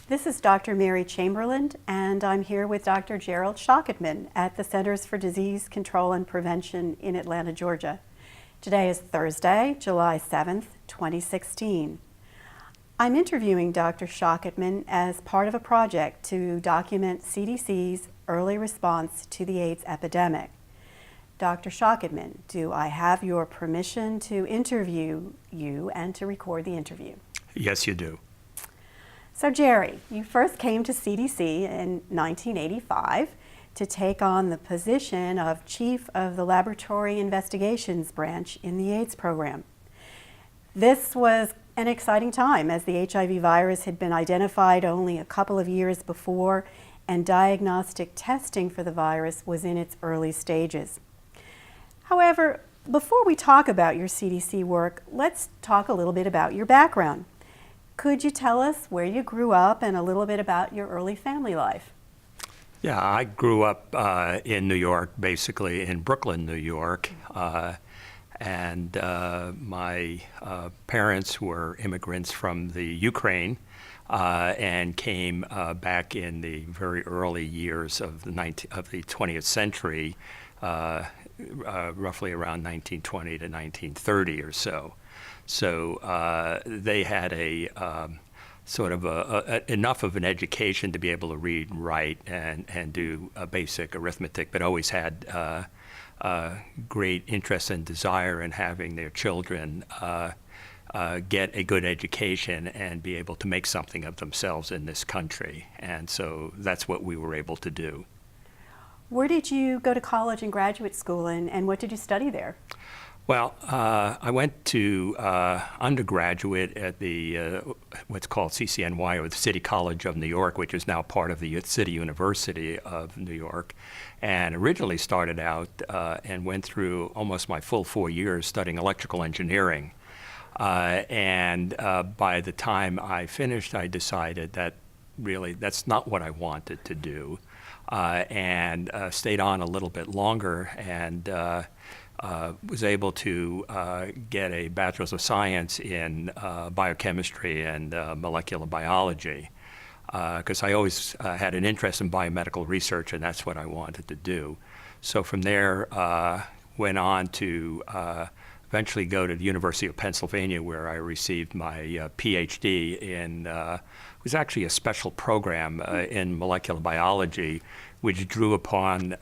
This is Dr. Mary Chamberlain, and I'm here with Dr. Gerald Schochetman at the Centers for Disease Control and Prevention in Atlanta, Georgia. Today is Thursday, July 7th, 2016. I'm interviewing Dr. Schochetman as part of a project to document CDC's early response to the AIDS epidemic. Dr. Schochetman, do I have your permission to interview you and to record the interview? Yes, you do. So Jerry, you first came to CDC in 1985 to take on the position of Chief of the Laboratory Investigations Branch in the AIDS program. This was an exciting time as the HIV virus had been identified only a couple of years before and diagnostic testing for the virus was in its early stages. However, before we talk about your CDC work, let's talk a little bit about your background. Could you tell us where you grew up and a little bit about your early family life? Yeah, I grew up in New York, basically in Brooklyn, New York. And my parents were immigrants from the Ukraine and came back in the very early years of the 20th century, roughly around 1920 to 1930 or so. So they had a sort of enough of an education to be able to read and write and do basic arithmetic, but always had great interest and desire in having their children get a good education and be able to make something of themselves in this country. And so that's what we were able to do. Where did you go to college and graduate school, and what did you study there? Well, I went to undergraduate at the what's called CCNY, or the City College of New York, which is now part of the City University of New York, and originally started out and went through almost my full 4 years studying electrical engineering. And by the time I finished, I decided that really that's not what I wanted to do, and stayed on a little bit longer and was able to get a Bachelor's of Science in biochemistry and molecular biology, because I always had an interest in biomedical research, and that's what I wanted to do. So from there, went on to eventually go to the University of Pennsylvania, where I received my PhD in, it was actually a special program in molecular biology, which drew upon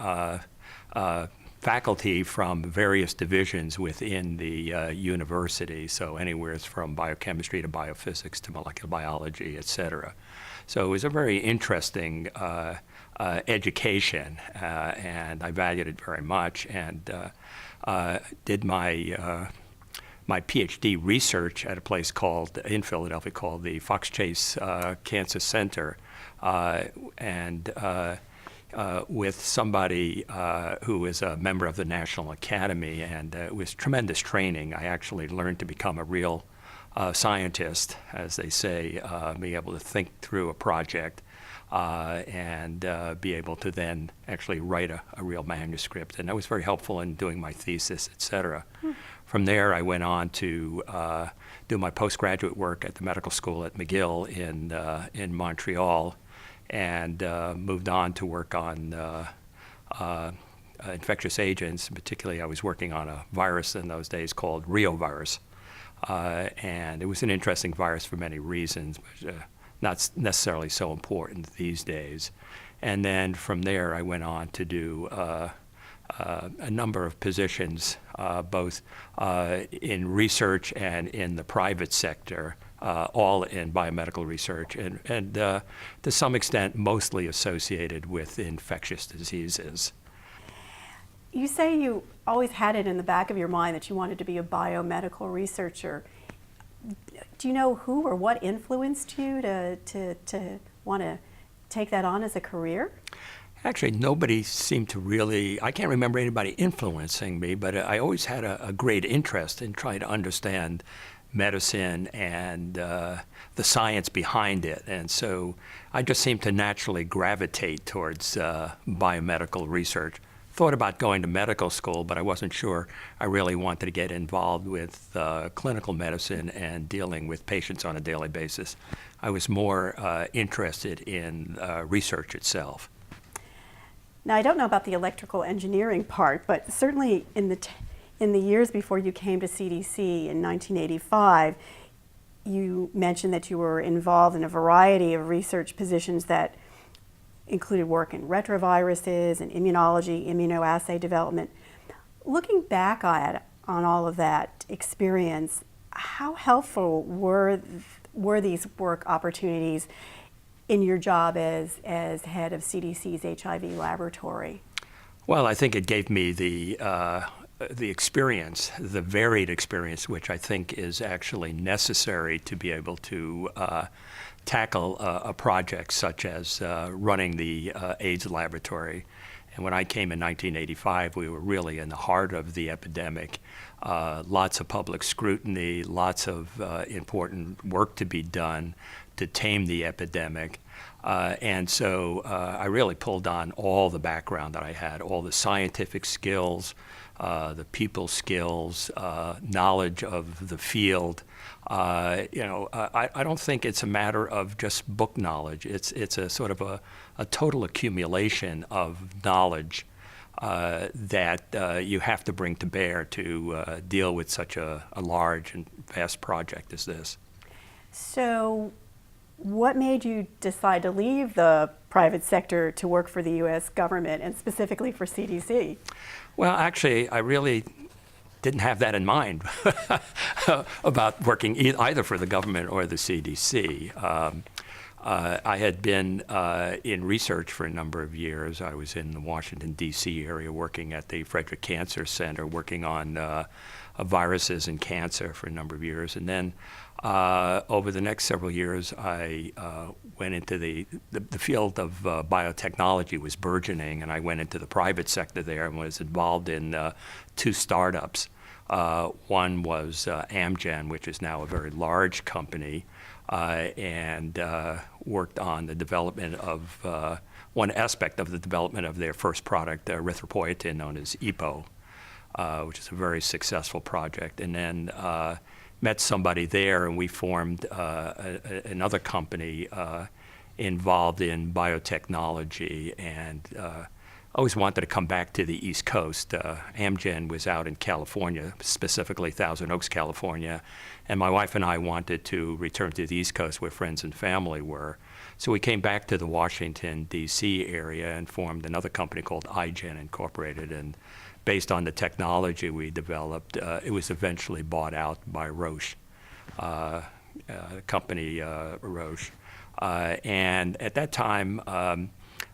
faculty from various divisions within the university, so anywhere from biochemistry to biophysics to molecular biology, et cetera. So it was a very interesting education, and I valued it very much, and did my my PhD research at a place called, in Philadelphia, called the Fox Chase Cancer Center, and with somebody who is a member of the National Academy, and it was tremendous training. I actually learned to become a real scientist, as they say, be able to think through a project and be able to then actually write a real manuscript. And that was very helpful in doing my thesis, et cetera. From there, I went on to do my postgraduate work at the medical school at McGill in Montreal, and moved on to work on infectious agents. Particularly, I was working on a virus in those days called reovirus. And it was an interesting virus for many reasons, but not necessarily so important these days. And then from there, I went on to do a number of positions, both in research and in the private sector, all in biomedical research, and to some extent mostly associated with infectious diseases. You say you always had it in the back of your mind that you wanted to be a biomedical researcher. Do you know who or what influenced you to want to take that on as a career? Actually, nobody seemed to really, I can't remember anybody influencing me, but I always had a great interest in trying to understand medicine and the science behind it. And so I just seemed to naturally gravitate towards biomedical research. Thought about going to medical school, but I wasn't sure I really wanted to get involved with clinical medicine and dealing with patients on a daily basis. I was more interested in research itself. Now, I don't know about the electrical engineering part, but certainly in the years before you came to CDC in 1985, you mentioned that you were involved in a variety of research positions that included work in retroviruses and immunology, immunoassay development. Looking back on all of that experience, how helpful were these work opportunities in your job as head of CDC's HIV laboratory? Well, I think it gave me the experience, the varied experience, which I think is actually necessary to be able to tackle a project such as running the AIDS laboratory. And when I came in 1985, we were really in the heart of the epidemic. Lots of public scrutiny, lots of important work to be done to tame the epidemic. And so I really pulled on all the background that I had, all the scientific skills, the people skills, knowledge of the field. I don't think it's a matter of just book knowledge. It's a sort of a total accumulation of knowledge that you have to bring to bear to deal with such a large and vast project as this. So what made you decide to leave the private sector to work for the U.S. government and specifically for CDC? Well, actually, I really didn't have that in mind about working either for the government or the CDC. I had been in research for a number of years. I was in the Washington, D.C. area working at the Frederick Cancer Center, working on viruses and cancer for a number of years. And then over the next several years, I went into the field of biotechnology was burgeoning, and I went into the private sector there and was involved in two startups. One was Amgen, which is now a very large company, and worked on the development of one aspect of the development of their first product, erythropoietin, known as EPO, which is a very successful project. And then met somebody there, and we formed another company involved in biotechnology, and always wanted to come back to the East Coast. Amgen was out in California, specifically Thousand Oaks, California, and my wife and I wanted to return to the East Coast where friends and family were. So we came back to the Washington, D.C. area and formed another company called iGen Incorporated, and based on the technology we developed, it was eventually bought out by Roche, company Roche. And at that time,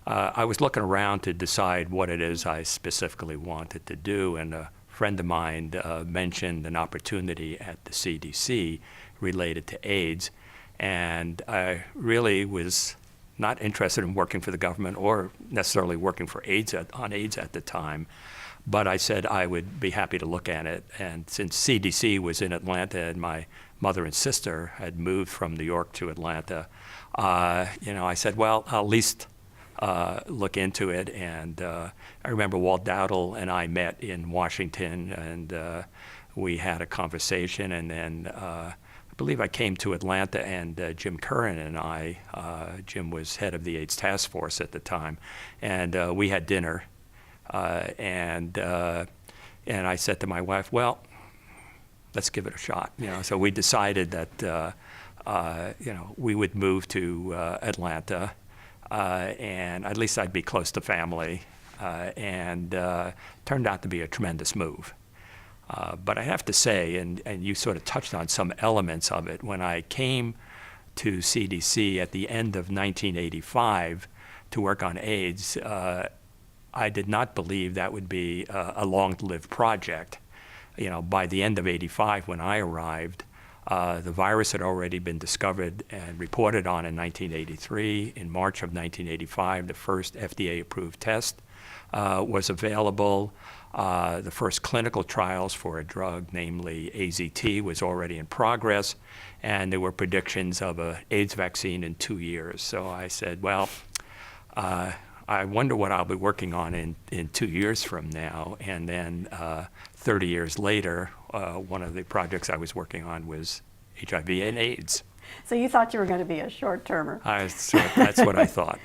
I was looking around to decide what it is I specifically wanted to do, and a friend of mine mentioned an opportunity at the CDC related to AIDS, and I really was not interested in working for the government or necessarily working for on AIDS at the time. But I said I would be happy to look at it. And since CDC was in Atlanta and my mother and sister had moved from New York to Atlanta, I said, well, I'll at least look into it. And I remember Walt Dowdle and I met in Washington, and we had a conversation. And then I believe I came to Atlanta, and Jim Curran and I, Jim was head of the AIDS task force at the time, and we had dinner. And I said to my wife, well, let's give it a shot. So we decided that we would move to Atlanta, and at least I'd be close to family, and turned out to be a tremendous move. But I have to say, and you sort of touched on some elements of it, when I came to CDC at the end of 1985 to work on AIDS, I did not believe that would be a long-lived project. By the end of '85, when I arrived, the virus had already been discovered and reported on in 1983. In March of 1985, the first FDA-approved test was available. The first clinical trials for a drug, namely AZT, was already in progress, and there were predictions of an AIDS vaccine in 2 years. So I said, well, I wonder what I'll be working on in 2 years from now. And then 30 years later, one of the projects I was working on was HIV and AIDS. So you thought you were going to be a short-termer. That's what I thought.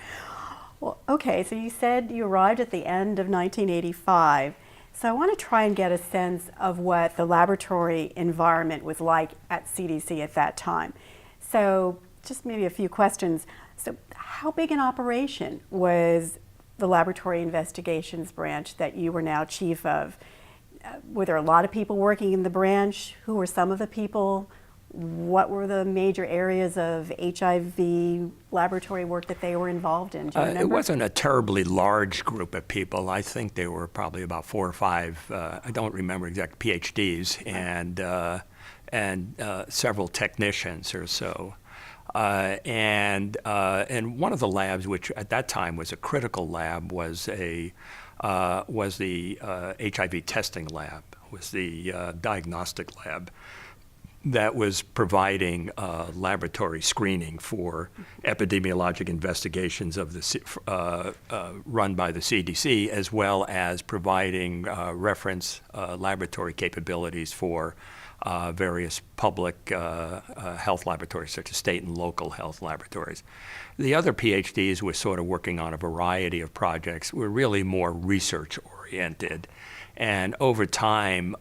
Well, okay, so you said you arrived at the end of 1985. So I want to try and get a sense of what the laboratory environment was like at CDC at that time. So just maybe a few questions. So how big an operation was the laboratory investigations branch that you were now chief of? Were there a lot of people working in the branch? Who were some of the people? What were the major areas of HIV laboratory work that they were involved in? Do you remember? It wasn't a terribly large group of people. I think there were probably about 4 or 5, I don't remember exact PhDs, and several technicians or so. And one of the labs, which at that time was a critical lab, was the HIV testing lab, was the diagnostic lab that was providing laboratory screening for epidemiologic investigations of the run by the CDC, as well as providing reference laboratory capabilities for various public health laboratories, such as state and local health laboratories. The other PhDs were sort of working on a variety of projects, were really more research-oriented. And over time,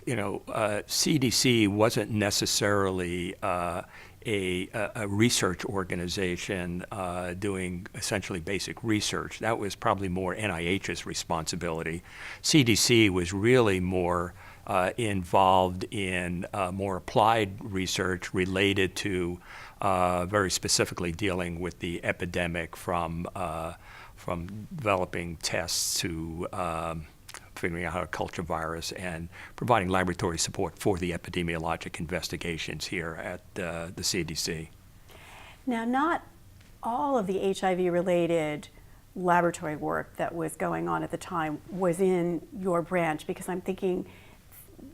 CDC wasn't necessarily a research organization doing essentially basic research. That was probably more NIH's responsibility. CDC was really more involved in more applied research related to very specifically dealing with the epidemic, from developing tests to figuring out how to culture virus and providing laboratory support for the epidemiologic investigations here at the CDC. Now, not all of the HIV-related laboratory work that was going on at the time was in your branch, because I'm thinking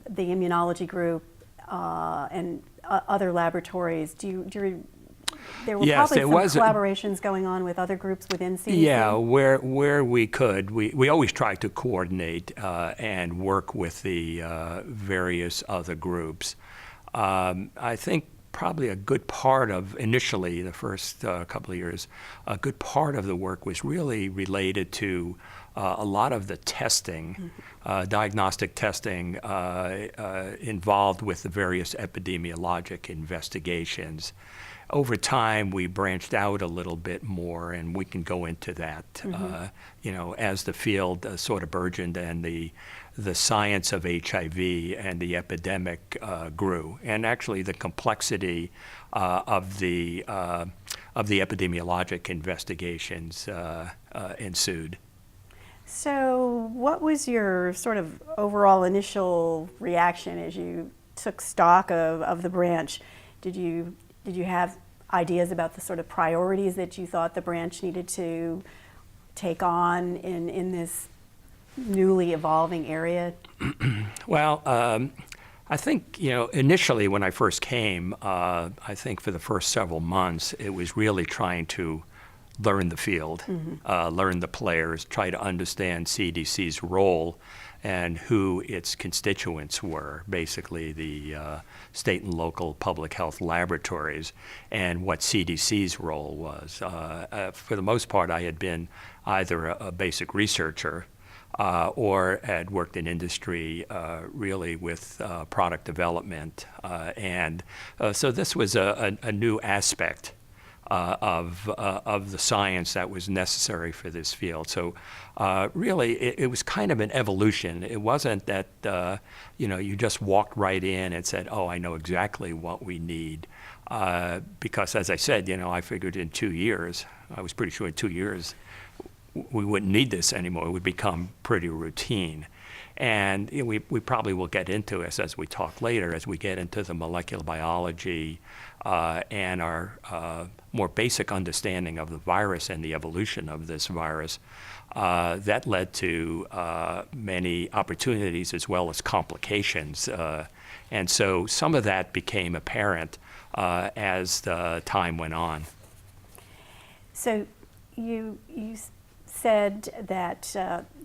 the immunology group and other laboratories. There were probably some collaborations going on with other groups within CDC? Yeah, where we could. We always tried to coordinate and work with the various other groups. I think probably a good part of, initially, the first couple of years, a good part of the work was really related to a lot of the testing, diagnostic testing involved with the various epidemiologic investigations. Over time, we branched out a little bit more, and we can go into that, as the field sort of burgeoned and the science of HIV and the epidemic grew, and actually the complexity of the epidemiologic investigations ensued. So what was your sort of overall initial reaction as you took stock of the branch? Did you have ideas about the sort of priorities that you thought the branch needed to take on in this newly evolving area? Well, I think, initially when I first came, I think for the first several months, it was really trying to learn the field, learn the players, try to understand CDC's role and who its constituents were, basically the state and local public health laboratories, and what CDC's role was. For the most part, I had been either a basic researcher or had worked in industry really with product development. So this was a new aspect of the science that was necessary for this field. So really, it was kind of an evolution. It wasn't that you just walked right in and said, "Oh, I know exactly what we need," because, as I said, I figured in 2 years, I was pretty sure in 2 years, we wouldn't need this anymore. It would become pretty routine. And we probably will get into this as we talk later, as we get into the molecular biology and our more basic understanding of the virus and the evolution of this virus. That led to many opportunities as well as complications. And so some of that became apparent as the time went on. So you said that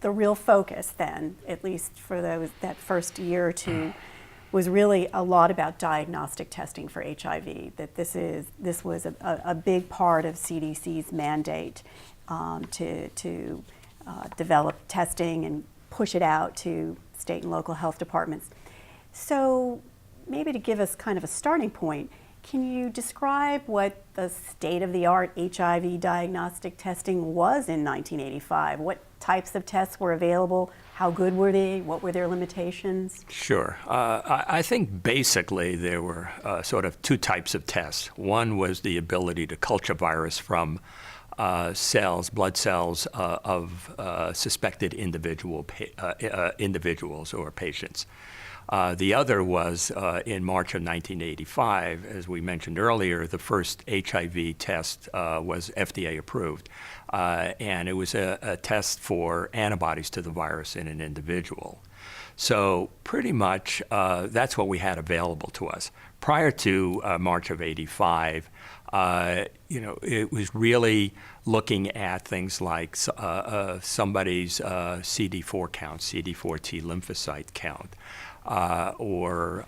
the real focus then, at least for that first year or two, was really a lot about diagnostic testing for HIV, that this was a big part of CDC's mandate to develop testing and push it out to state and local health departments. So maybe to give us kind of a starting point, can you describe what the state-of-the-art HIV diagnostic testing was in 1985? What types of tests were available? How good were they? What were their limitations? Sure. I think basically there were sort of two types of tests. One was the ability to culture virus from blood cells of suspected individuals or patients. The other was in March of 1985, as we mentioned earlier, the first HIV test was FDA approved. And it was a test for antibodies to the virus in an individual. So pretty much that's what we had available to us. Prior to March of 85, it was really looking at things like somebody's CD4 count, CD4 T lymphocyte count, or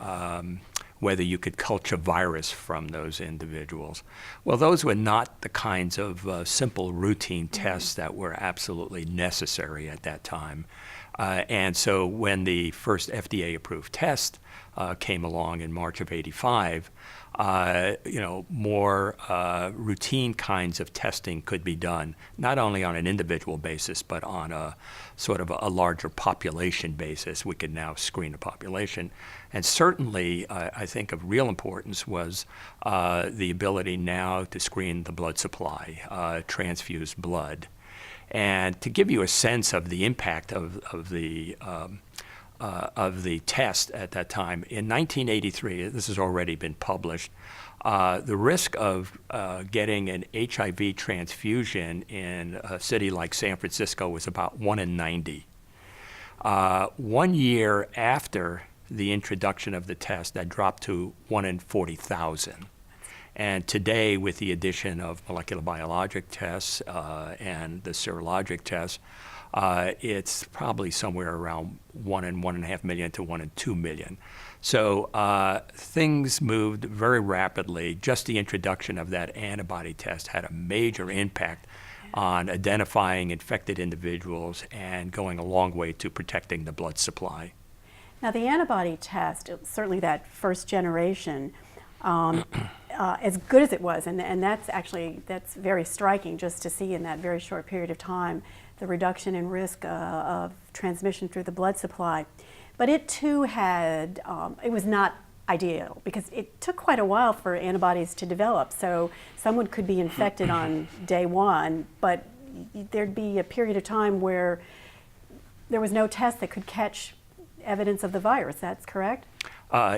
whether you could culture virus from those individuals. Well, those were not the kinds of simple routine tests that were absolutely necessary at that time. And so when the first FDA-approved test came along in March of 85, more routine kinds of testing could be done, not only on an individual basis, but on a sort of a larger population basis. We could now screen a population. And certainly, I think of real importance was the ability now to screen the blood supply, transfuse blood. And to give you a sense of the impact of the test at that time, in 1983, this has already been published, the risk of getting an HIV transfusion in a city like San Francisco was about 1 in 90. 1 year after the introduction of the test, that dropped to 1 in 40,000. And today, with the addition of molecular biologic tests and the serologic tests, it's probably somewhere around 1 in 1.5 million to 1 in 2 million. So things moved very rapidly. Just the introduction of that antibody test had a major impact on identifying infected individuals and going a long way to protecting the blood supply. Now, the antibody test, certainly that first generation, as good as it was, and that's very striking just to see in that very short period of time the reduction in risk of transmission through the blood supply. But it too had, it was not ideal because it took quite a while for antibodies to develop. So someone could be infected on day one, but there'd be a period of time where there was no test that could catch evidence of the virus. That's correct?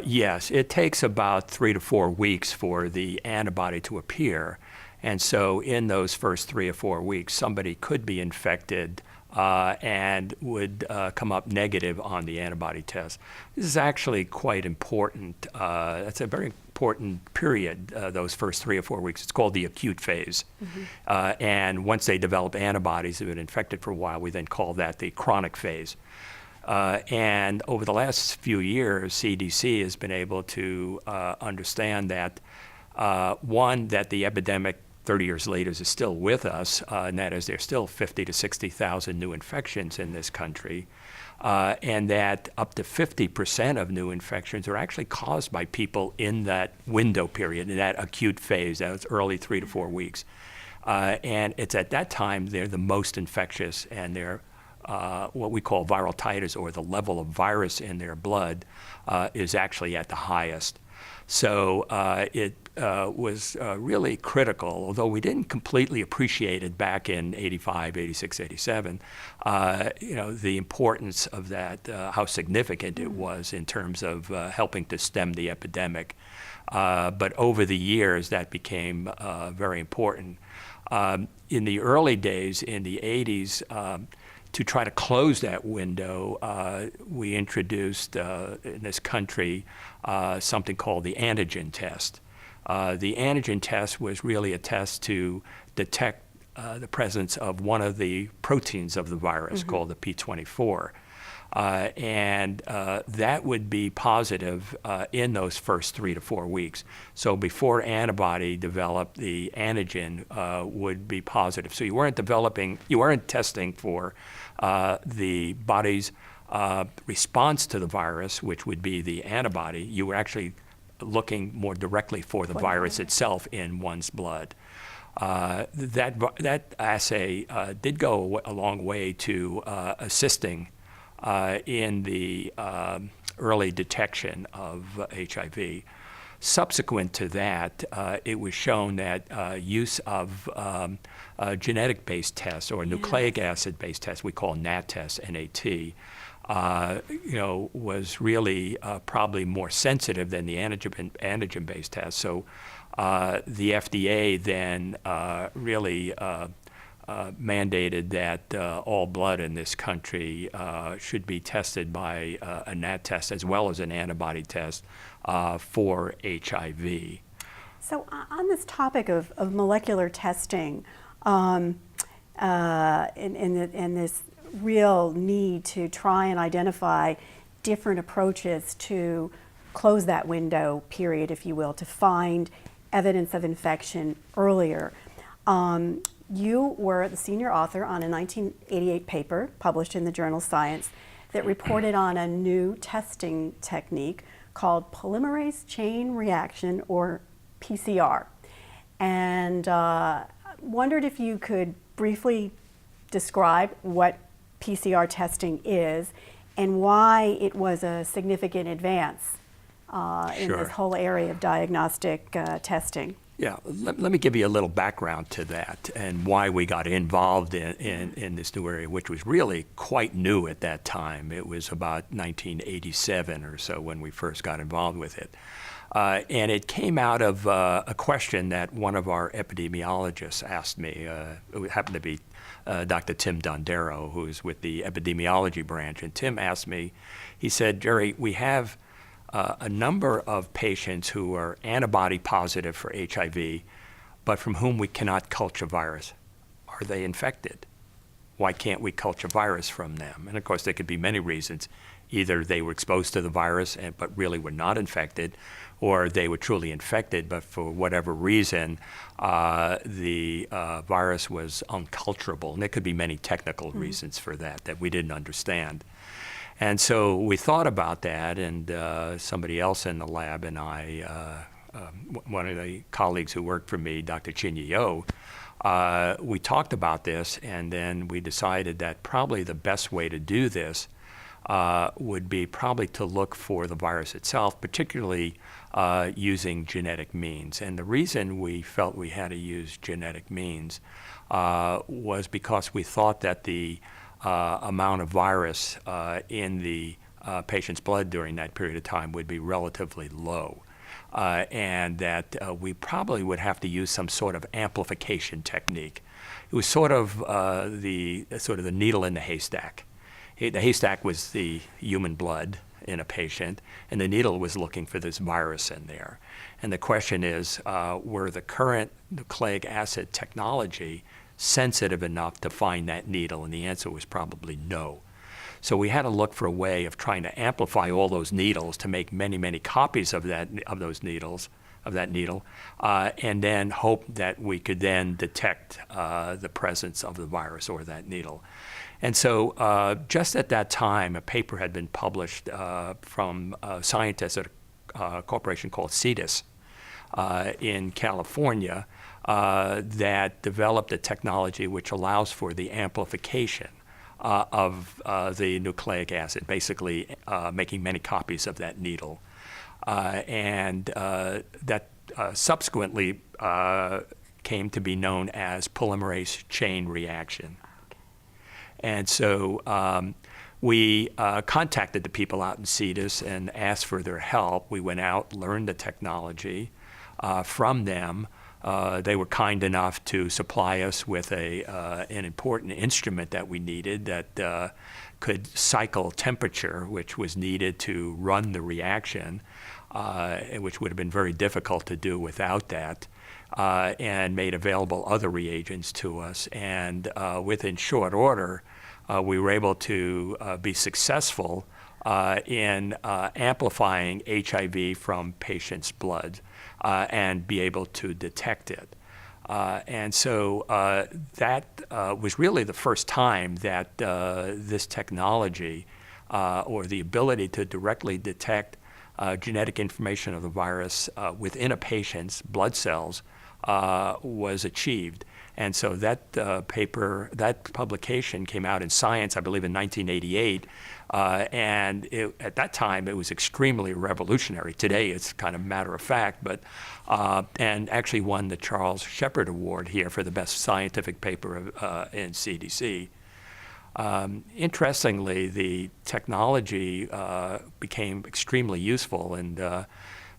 Yes, it takes about 3 to 4 weeks for the antibody to appear. And so in those first 3 or 4 weeks, somebody could be infected and would come up negative on the antibody test. This is actually quite important. It's a very important period, those first 3 or 4 weeks. It's called the acute phase. And once they develop antibodies, they've been infected for a while, we then call that the chronic phase. And over the last few years, CDC has been able to understand that, one, that the epidemic 30 years later is still with us, and that is there's still 50 to 60,000 new infections in this country, and that up to 50% of new infections are actually caused by people in that window period, in that acute phase, that early 3 to 4 weeks. And it's at that time they're the most infectious, and they're what we call viral titers, or the level of virus in their blood, is actually at the highest. So it was really critical, although we didn't completely appreciate it back in 85, 86, 87, the importance of that, how significant it was in terms of helping to stem the epidemic. But over the years, that became very important. In the early days, in the 80s, to try to close that window, we introduced in this country something called the antigen test. The antigen test was really a test to detect the presence of one of the proteins of the virus called the P24. and that would be positive in those first 3 to 4 weeks. So before antibody developed, the antigen would be positive. So you weren't testing for the body's response to the virus, which would be the antibody. You were actually looking more directly for the virus itself in one's blood. That assay did go a long way to assisting in the early detection of HIV. Subsequent to that, it was shown that use of genetic-based tests or nucleic acid-based tests, we call NAT tests, NAT, was really probably more sensitive than the antigen-based tests. So the FDA then really mandated that all blood in this country should be tested by a NAT test as well as an antibody test for HIV. So on this topic of molecular testing and this real need to try and identify different approaches to close that window period, if you will, to find evidence of infection earlier. You were the senior author on a 1988 paper published in the journal Science that reported on a new testing technique called polymerase chain reaction, or PCR. And wondered if you could briefly describe what PCR testing is and why it was a significant advance in this whole area of diagnostic testing. Yeah, let me give you a little background to that and why we got involved in this new area, which was really quite new at that time. It was about 1987 or so when we first got involved with it. And it came out of a question that one of our epidemiologists asked me. It happened to be Dr. Tim Dondero, who's with the epidemiology branch. And Tim asked me, he said, Jerry, we have a number of patients who are antibody positive for HIV, but from whom we cannot culture virus. Are they infected? Why can't we culture virus from them? And of course, there could be many reasons. Either they were exposed to the virus but really were not infected, or they were truly infected, but for whatever reason, the virus was unculturable. And there could be many technical reasons for that we didn't understand. And so we thought about that, and somebody else in the lab and I, one of the colleagues who worked for me, Dr. Chinya Yo, we talked about this, and then we decided that probably the best way to do this would be probably to look for the virus itself, particularly using genetic means. And the reason we felt we had to use genetic means was because we thought that the amount of virus in the patient's blood during that period of time would be relatively low. And that we probably would have to use some sort of amplification technique. It was sort of the needle in the haystack. The haystack was the human blood in a patient, and the needle was looking for this virus in there. And the question is, were the current nucleic acid technology sensitive enough to find that needle? And the answer was probably no. So we had to look for a way of trying to amplify all those needles to make many, many copies of that needle, and then hope that we could then detect the presence of the virus or that needle. And so just at that time, a paper had been published from scientists at a corporation called CETUS in California that developed a technology which allows for the amplification of the nucleic acid, basically making many copies of that needle. And that subsequently came to be known as polymerase chain reaction. And so we contacted the people out in CETUS and asked for their help. We went out, learned the technology from them. They were kind enough to supply us with an important instrument that we needed that could cycle temperature, which was needed to run the reaction, which would have been very difficult to do without that, and made available other reagents to us. And within short order, we were able to be successful in amplifying HIV from patients' blood and be able to detect it. And so that was really the first time that this technology or the ability to directly detect genetic information of the virus within a patient's blood cells was achieved. And so that that publication came out in Science, I believe, in 1988. And at that time, it was extremely revolutionary. Today, it's kind of matter of fact, but and actually won the Charles Shepard Award here for the best scientific paper in CDC. Interestingly, the technology became extremely useful, and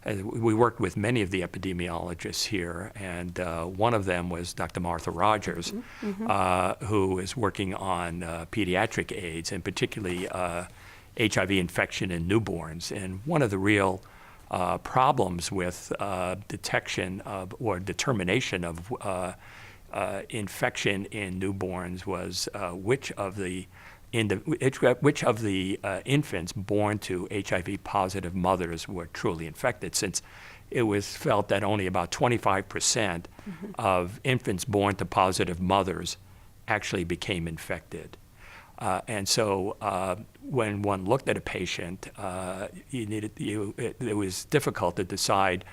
we worked with many of the epidemiologists here, and one of them was Dr. Martha Rogers, who is working on pediatric AIDS, and particularly HIV infection in newborns. And one of the real problems with detection of or determination of infection in newborns was which of the infants born to HIV-positive mothers were truly infected, since it was felt that only about 25% of infants born to positive mothers actually became infected. And so when one looked at a patient, it was difficult to decide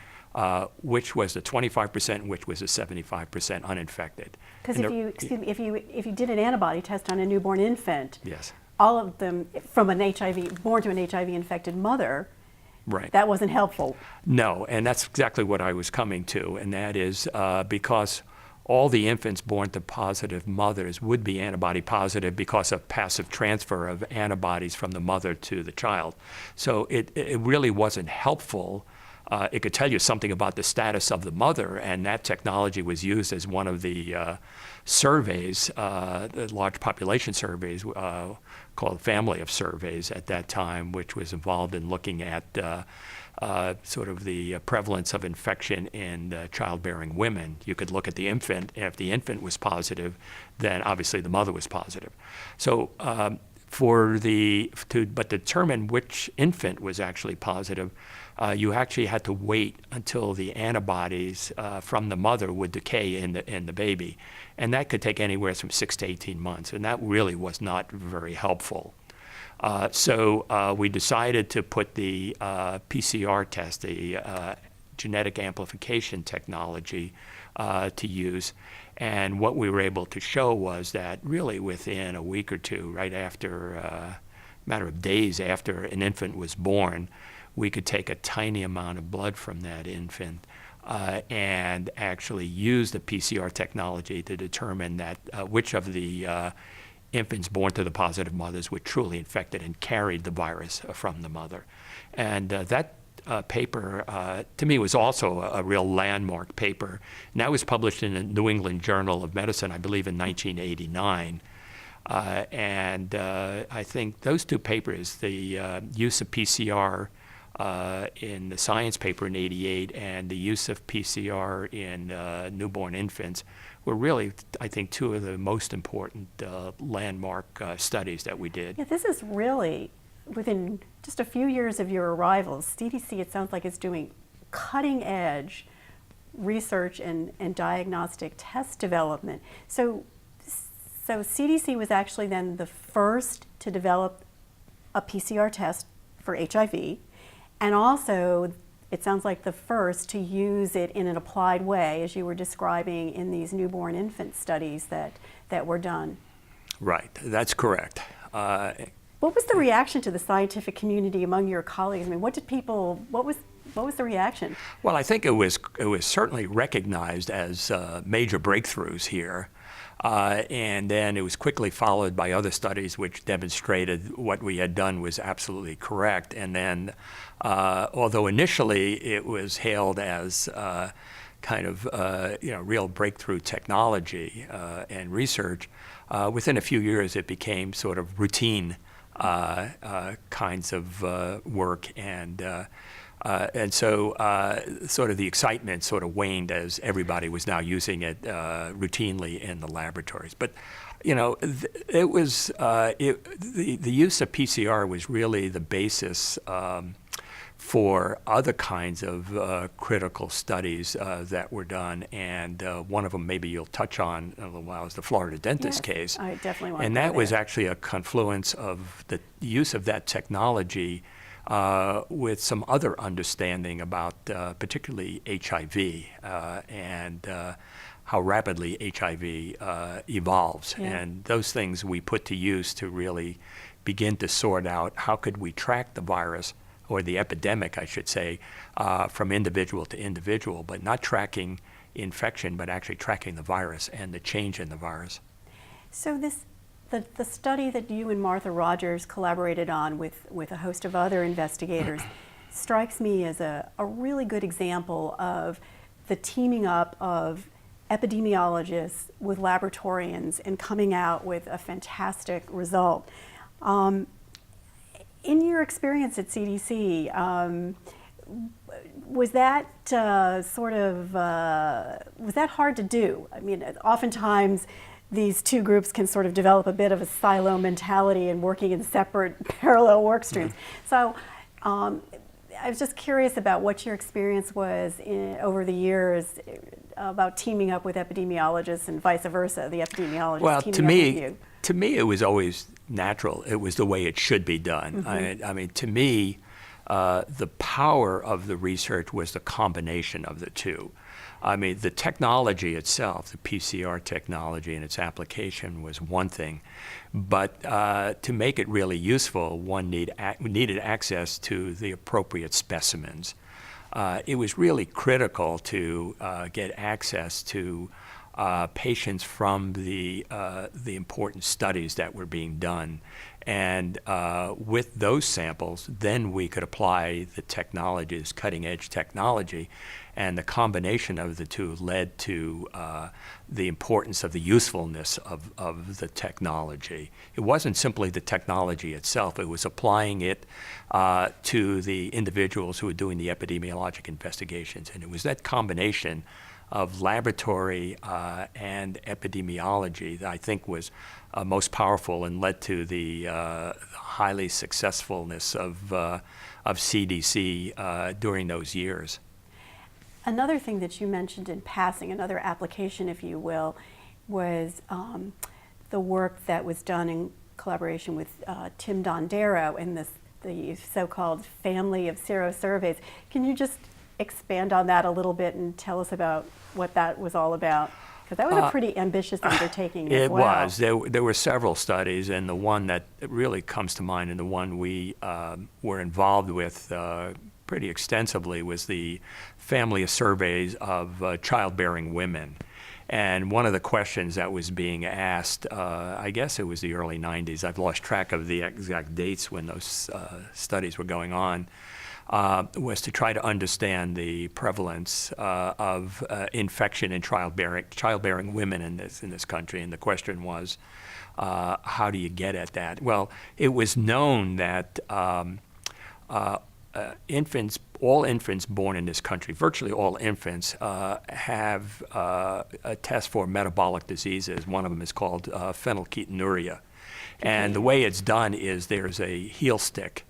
which was the 25% and which was the 75% uninfected. Because if you did an antibody test on a newborn infant, yes, all of them from an HIV born to an HIV infected mother, right, that wasn't helpful. No, and that's exactly what I was coming to, and that is because all the infants born to positive mothers would be antibody positive because of passive transfer of antibodies from the mother to the child. So it really wasn't helpful. It could tell you something about the status of the mother, and that technology was used as one of the surveys, the large population surveys called Family of Surveys at that time, which was involved in looking at sort of the prevalence of infection in childbearing women. You could look at the infant, and if the infant was positive, then obviously the mother was positive. So but determine which infant was actually positive, you actually had to wait until the antibodies from the mother would decay in the baby. And that could take anywhere from 6 to 18 months, and that really was not very helpful. So we decided to put the PCR test, the genetic amplification technology, to use. And what we were able to show was that really within a week or two, right after, a matter of days after an infant was born, we could take a tiny amount of blood from that infant and actually use the PCR technology to determine that which of the infants born to the positive mothers were truly infected and carried the virus from the mother. And that paper, to me, was also a real landmark paper. And that was published in the New England Journal of Medicine, I believe, in 1989. And I think those two papers, the use of PCR in the Science paper in '88 and the use of PCR in newborn infants, were really, I think, two of the most important landmark studies that we did. Yeah, this is really, within just a few years of your arrival, CDC, it sounds like it's doing cutting edge research and diagnostic test development. So CDC was actually then the first to develop a PCR test for HIV, and also it sounds like the first to use it in an applied way, as you were describing in these newborn infant studies that were done. Right, that's correct. What was the reaction to the scientific community among your colleagues? I mean, what was the reaction? Well, I think it was certainly recognized as major breakthroughs here. And then it was quickly followed by other studies which demonstrated what we had done was absolutely correct. And then, although initially it was hailed as kind of real breakthrough technology and research, within a few years it became sort of routine kinds of work. And And so sort of the excitement sort of waned as everybody was now using it routinely in the laboratories. But, you know, the use of PCR was really the basis for other kinds of critical studies that were done. And one of them maybe you'll touch on in a little while is the Florida dentist case. I definitely want to And go that was there. actually a confluence of the use of that technology with some other understanding about particularly HIV and how rapidly HIV evolves. Yeah. And those things we put to use to really begin to sort out how could we track the virus, or the epidemic, I should say, from individual to individual, but not tracking infection, but actually tracking the virus and the change in the virus. So the study that you and Martha Rogers collaborated on with a host of other investigators strikes me as a really good example of the teaming up of epidemiologists with laboratorians and coming out with a fantastic result. In your experience at CDC, was that was that hard to do? I mean, oftentimes these two groups can sort of develop a bit of a silo mentality and working in separate parallel work streams. So I was just curious about what your experience was over the years about teaming up with epidemiologists and vice versa, the epidemiologists teaming up with you. To me, it was always natural. It was the way it should be done. I mean, to me, the power of the research was the combination of the two. I mean, the technology itself, the PCR technology and its application was one thing, but to make it really useful, one needed access to the appropriate specimens. It was really critical to get access to patients from the important studies that were being done. And with those samples, then we could apply the technologies, cutting-edge technology, and the combination of the two led to the importance of the usefulness of the technology. It wasn't simply the technology itself, it was applying it to the individuals who were doing the epidemiologic investigations. And it was that combination of laboratory and epidemiology that I think was most powerful and led to the highly successfulness of CDC during those years. Another thing that you mentioned in passing, another application, if you will, was the work that was done in collaboration with Tim Dondero in the so-called family of serosurveys. Can you just expand on that a little bit and tell us about what that was all about? Because that was a pretty ambitious undertaking as well. It was. There were several studies, and the one that really comes to mind and the one we were involved with pretty extensively was the family of surveys of childbearing women. And one of the questions that was being asked, I guess it was the early 90s, I've lost track of the exact dates when those studies were going on, was to try to understand the prevalence of infection in childbearing women in this country. And the question was, how do you get at that? Well, it was known that all infants born in this country, virtually all infants, have a test for metabolic diseases. One of them is called phenylketonuria. And the way it's done is there's a heel stick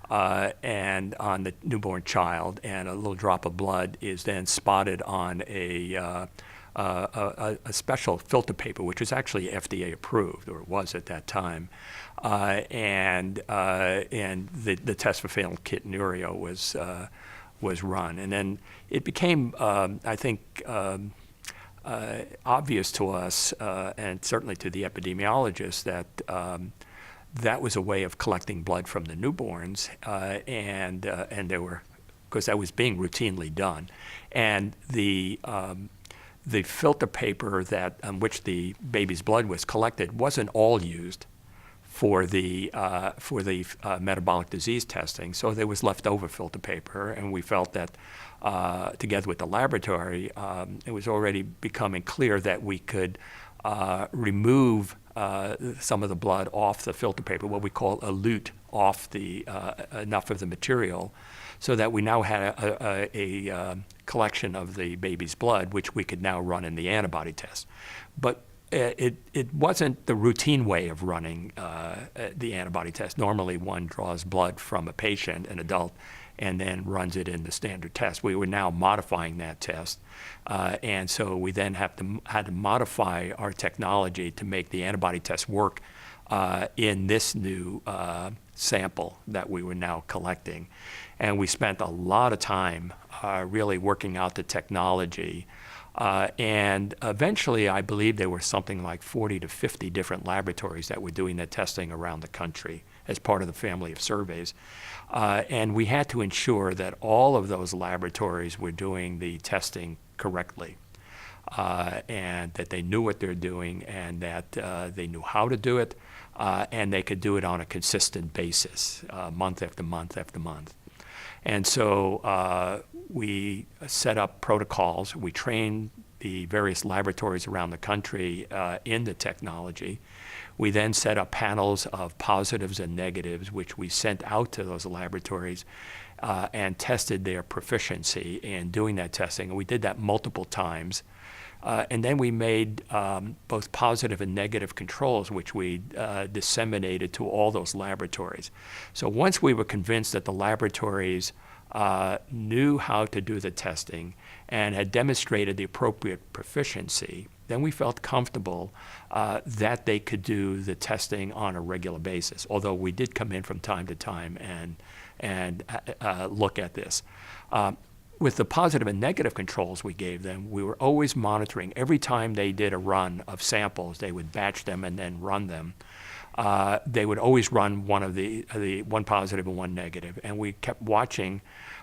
and on the newborn child, and a little drop of blood is then spotted on a special filter paper, which is actually FDA approved, or it was at that time, and the test for phenylketonuria was run, and then it became, I think, obvious to us, and certainly to the epidemiologists, that that was a way of collecting blood from the newborns, and there were, because that was being routinely done, and the filter paper that on which the baby's blood was collected wasn't all used for the metabolic disease testing, so there was leftover filter paper, and we felt that together with the laboratory, it was already becoming clear that we could remove some of the blood off the filter paper, what we call elute off enough of the material, so that we now had a collection of the baby's blood, which we could now run in the antibody test. But it wasn't the routine way of running the antibody test. Normally, one draws blood from a patient, an adult, and then runs it in the standard test. We were now modifying that test, and so we then had to modify our technology to make the antibody test work in this new sample that we were now collecting. And we spent a lot of time really working out the technology. And eventually, I believe there were something like 40 to 50 different laboratories that were doing the testing around the country as part of the family of surveys. And we had to ensure that all of those laboratories were doing the testing correctly, and that they knew what they're doing, and that they knew how to do it, and they could do it on a consistent basis, month after month after month. And so we set up protocols. We trained the various laboratories around the country in the technology. We then set up panels of positives and negatives, which we sent out to those laboratories and tested their proficiency in doing that testing. And we did that multiple times. And then we made both positive and negative controls, which we disseminated to all those laboratories. So once we were convinced that the laboratories knew how to do the testing and had demonstrated the appropriate proficiency, then we felt comfortable that they could do the testing on a regular basis, although we did come in from time to time and look at this. With the positive and negative controls we gave them, we were always monitoring. Every time they did a run of samples, they would batch them and then run them. They would always run one of the one positive and one negative, and we kept watching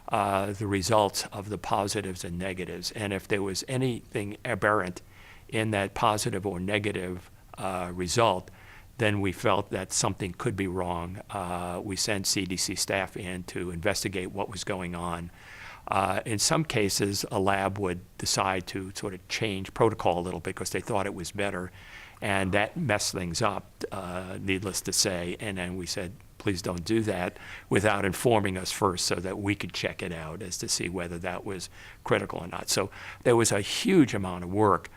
the results of the positives and negatives. And if there was anything aberrant in that positive or negative result, then we felt that something could be wrong. We sent CDC staff in to investigate what was going on. In some cases, a lab would decide to sort of change protocol a little bit because they thought it was better, and that messed things up, needless to say. And then we said, please don't do that without informing us first so that we could check it out as to see whether that was critical or not. So there was a huge amount of work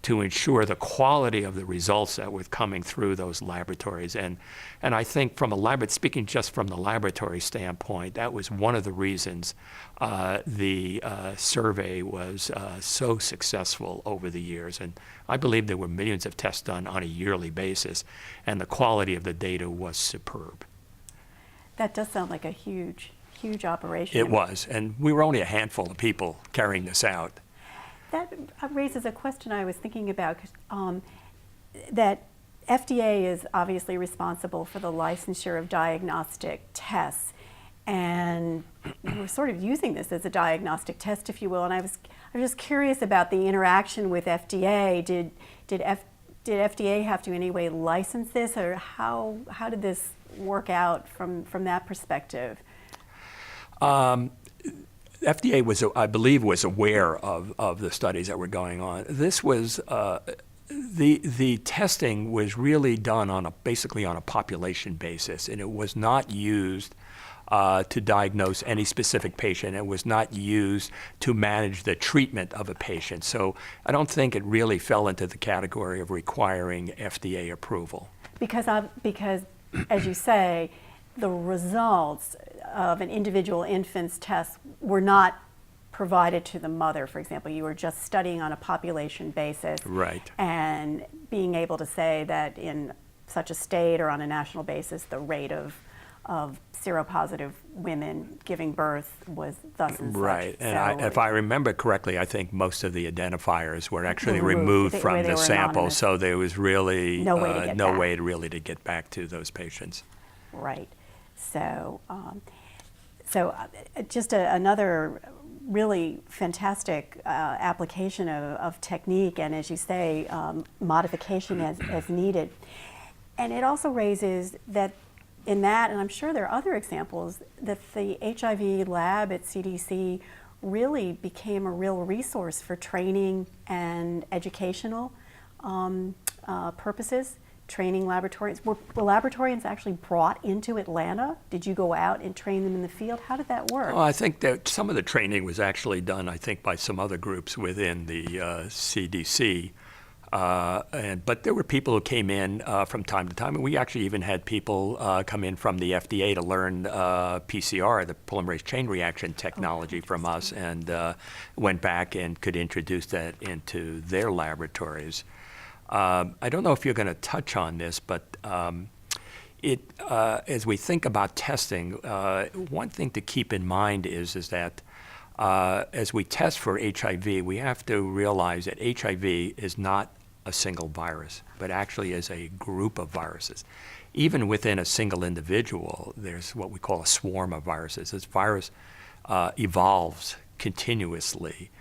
to ensure the quality of the results that were coming through those laboratories. And I think speaking just from the laboratory standpoint, that was one of the reasons the survey was so successful over the years. And I believe there were millions of tests done on a yearly basis, and the quality of the data was superb. That does sound like a huge, huge operation. It was, and we were only a handful of people carrying this out. That raises a question I was thinking about, that FDA is obviously responsible for the licensure of diagnostic tests, and we're sort of using this as a diagnostic test, if you will, and I was just curious about the interaction with FDA. Did FDA have to in any way license this, or how did this work out from that perspective? FDA I believe, was aware of the studies that were going on. This was the testing was really done basically on a population basis, and it was not used to diagnose any specific patient. It was not used to manage the treatment of a patient. So I don't think it really fell into the category of requiring FDA approval. Because as you say, the results of an individual infant's test were not provided to the mother, for example. You were just studying on a population basis. Right. And being able to say that in such a state or on a national basis, the rate of seropositive women giving birth was thus and such. Right. And if I remember correctly, I think most of the identifiers were actually removed from the sample, anonymous. So there was really no way really to get back to those patients. Right. So, just another really fantastic application of technique, and as you say, modification as needed. And it also raises that in that, and I'm sure there are other examples, that the HIV lab at CDC really became a real resource for training and educational purposes training laboratorians? Were laboratorians actually brought into Atlanta? Did you go out and train them in the field? How did that work? Well, I think that some of the training was actually done, I think, by some other groups within the CDC. But there were people who came in from time to time, and we actually even had people come in from the FDA to learn PCR, the polymerase chain reaction technology, from us, and went back and could introduce that into their laboratories. I don't know if you're going to touch on this, but as we think about testing, one thing to keep in mind is that as we test for HIV, we have to realize that HIV is not a single virus, but actually is a group of viruses. Even within a single individual, there's what we call a swarm of viruses. This virus evolves continuously,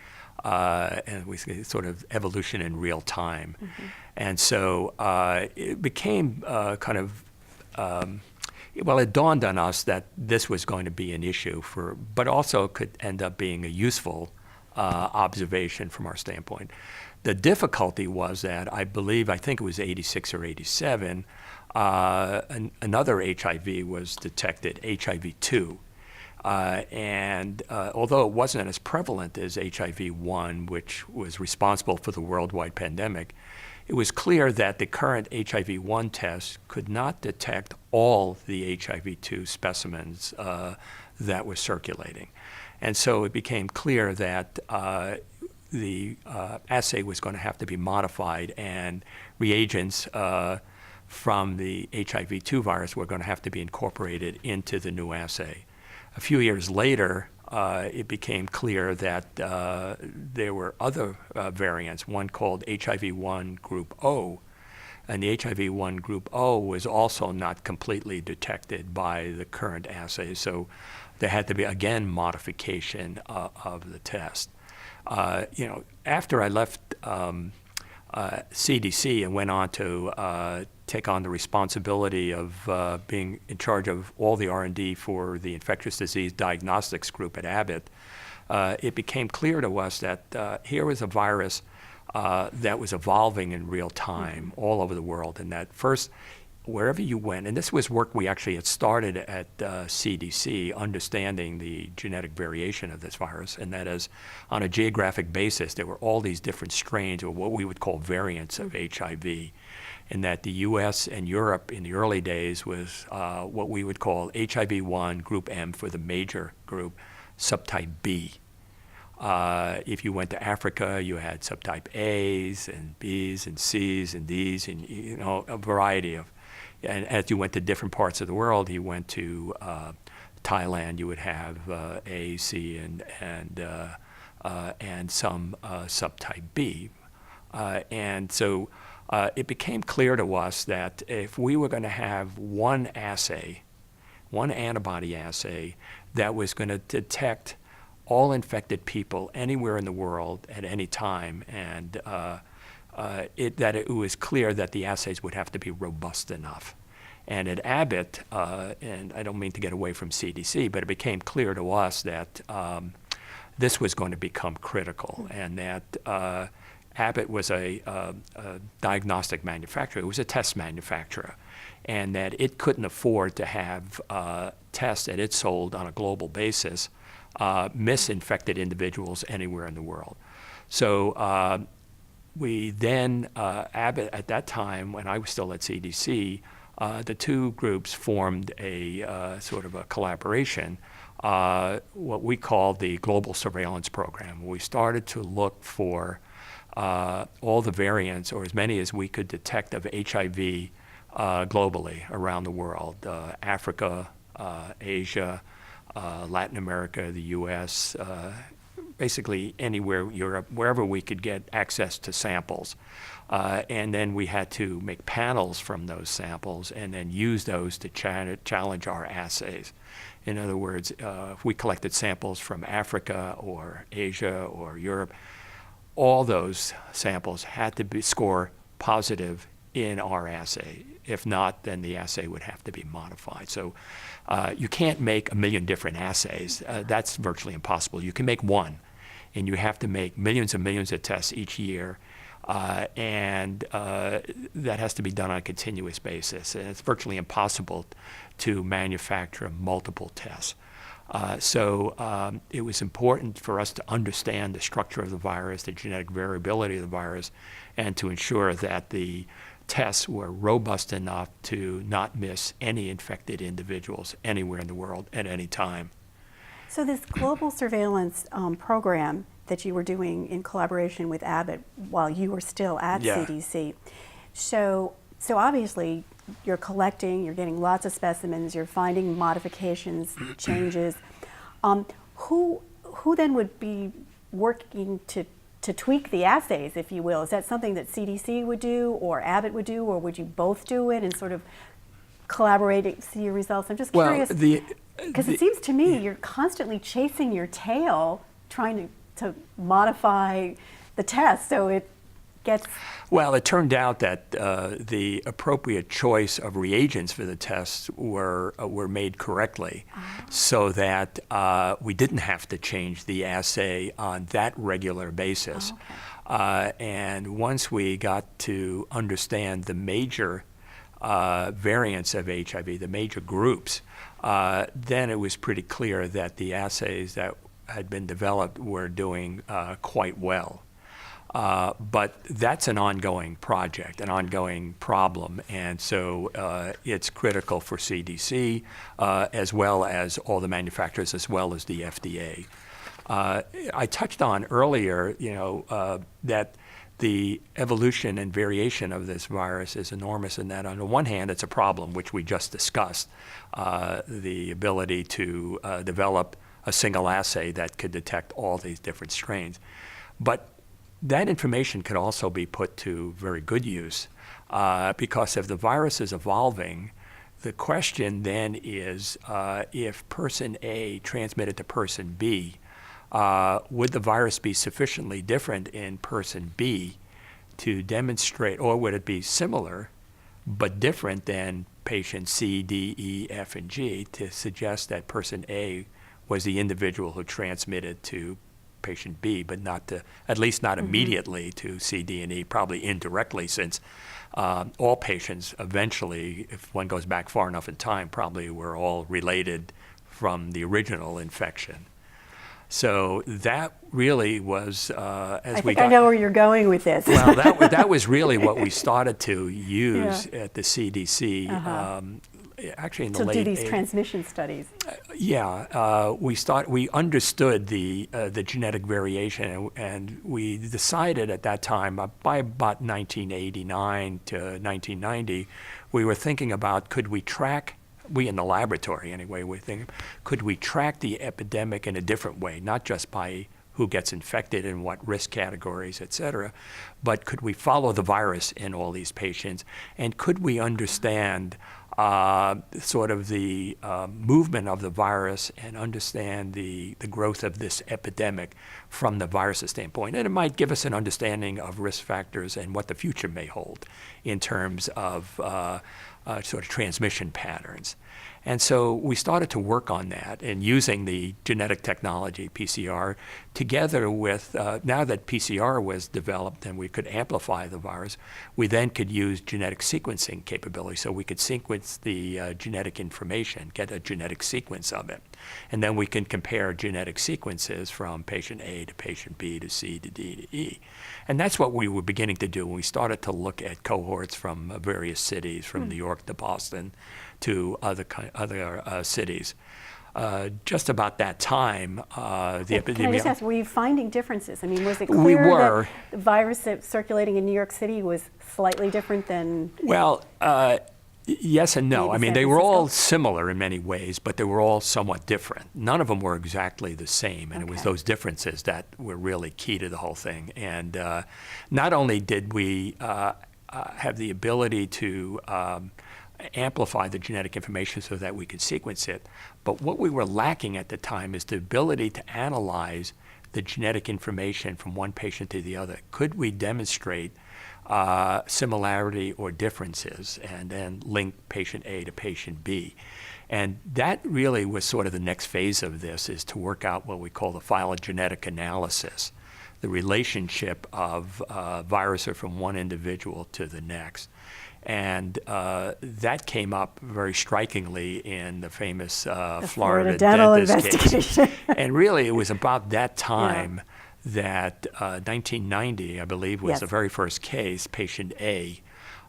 and we see sort of evolution in real time. Mm-hmm. And so it became it dawned on us that this was going to be an issue but also could end up being a useful observation from our standpoint. The difficulty was that I think it was 86 or 87, another HIV was detected, HIV-2. And although it wasn't as prevalent as HIV-1, which was responsible for the worldwide pandemic, it was clear that the current HIV-1 test could not detect all the HIV-2 specimens that were circulating. And so it became clear that the assay was going to have to be modified, and reagents from the HIV-2 virus were going to have to be incorporated into the new assay. A few years later, it became clear that there were other variants, one called HIV-1 Group O, and the HIV-1 Group O was also not completely detected by the current assay, so there had to be, again, modification of the test. After I left CDC and went on to take on the responsibility of being in charge of all the R&D for the infectious disease diagnostics group at Abbott, it became clear to us that here was a virus that was evolving in real time all over the world, and that first, wherever you went, and this was work we actually had started at CDC, understanding the genetic variation of this virus, and that is, on a geographic basis, there were all these different strains, or what we would call variants of HIV, and that the US and Europe in the early days was what we would call HIV-1 Group M for the major group, subtype B. If you went to Africa, you had subtype A's and B's and C's and D's, and a variety of. And as you went to different parts of the world, you went to Thailand, you would have A, C, and some subtype B. And so it became clear to us that if we were going to have one assay, one antibody assay that was going to detect all infected people anywhere in the world at any time, and that it was clear that the assays would have to be robust enough. And at Abbott, and I don't mean to get away from CDC, but it became clear to us that this was going to become critical, and that Abbott was a diagnostic manufacturer. It was a test manufacturer, and that it couldn't afford to have tests that it sold on a global basis miss infected individuals anywhere in the world. So we then, Abbott at that time, when I was still at CDC, the two groups formed a sort of a collaboration, what we called the Global Surveillance Program. We started to look for all the variants, or as many as we could detect, of HIV globally around the world, Africa, Asia, Latin America, the US, basically anywhere, Europe, wherever we could get access to samples. And then we had to make panels from those samples and then use those to challenge our assays. In other words, if we collected samples from Africa or Asia or Europe, all those samples had to score positive in our assay. If not, then the assay would have to be modified. So you can't make a million different assays. That's virtually impossible. You can make one, and you have to make millions and millions of tests each year. and that has to be done on a continuous basis. And it's virtually impossible to manufacture multiple tests. So it was important for us to understand the structure of the virus, the genetic variability of the virus, and to ensure that the tests were robust enough to not miss any infected individuals anywhere in the world at any time. So this global surveillance program that you were doing in collaboration with Abbott while you were still at CDC, so obviously you're collecting, you're getting lots of specimens, you're finding modifications, changes. Who then would be working to tweak the assays, if you will? Is that something that CDC would do or Abbott would do, or would you both do it and sort of collaborate to see your results? I'm just curious, because it seems to me you're constantly chasing your tail trying to modify the test so it gets... Well, it turned out that the appropriate choice of reagents for the tests were made correctly, so that we didn't have to change the assay on that regular basis. And once we got to understand the major variants of HIV, the major groups, then it was pretty clear that the assays that had been developed were doing quite well. But that's an ongoing project, an ongoing problem, and so it's critical for CDC as well as all the manufacturers, as well as the FDA. I touched on earlier, that the evolution and variation of this virus is enormous, in that on the one hand it's a problem, which we just discussed, the ability to develop a single assay that could detect all these different strains. But that information could also be put to very good use, because if the virus is evolving, the question then is if person A transmitted to person B, would the virus be sufficiently different in person B to demonstrate, or would it be similar but different than patient C, D, E, F, and G to suggest that person A was the individual who transmitted to patient B, but not to, at least not immediately to C, D, and E, probably indirectly, since all patients eventually, if one goes back far enough in time, probably were all related from the original infection. So that really was, I think I know where you're going with this. Well, that was really what we started to use at the CDC. Actually, in the late to do these transmission studies. We understood the genetic variation, and we decided at that time, by about 1989 to 1990, we were thinking about, could we track, we in the laboratory anyway, we think, could we track the epidemic in a different way, not just by who gets infected and what risk categories, et cetera, but could we follow the virus in all these patients, and could we understand sort of the movement of the virus and understand the growth of this epidemic from the virus's standpoint. And it might give us an understanding of risk factors and what the future may hold in terms of sort of transmission patterns. And so we started to work on that, and using the genetic technology, PCR, together with, now that PCR was developed and we could amplify the virus, we then could use genetic sequencing capability. So we could sequence the genetic information, get a genetic sequence of it. And then we can compare genetic sequences from patient A to patient B to C to D to E. And that's what we were beginning to do when we started to look at cohorts from various cities, from New York to Boston to other cities. Just about that time, the epidemic... Can I just ask, were you finding differences? I mean, was it clear that the virus that circulating in New York City was slightly different than... Well, yes and no. I mean, they were all similar in many ways, but they were all somewhat different. None of them were exactly the same, and it was those differences that were really key to the whole thing. And not only did we have the ability to amplify the genetic information so that we could sequence it, but what we were lacking at the time is the ability to analyze the genetic information from one patient to the other. Could we demonstrate similarity or differences and then link patient A to patient B? And that really was sort of the next phase of this, is to work out what we call the phylogenetic analysis. the relationship of viruses from one individual to the next. And that came up very strikingly in the famous Florida dental dentist investigation. case. And really, it was about that time that 1990, I believe, was the very first case, patient A.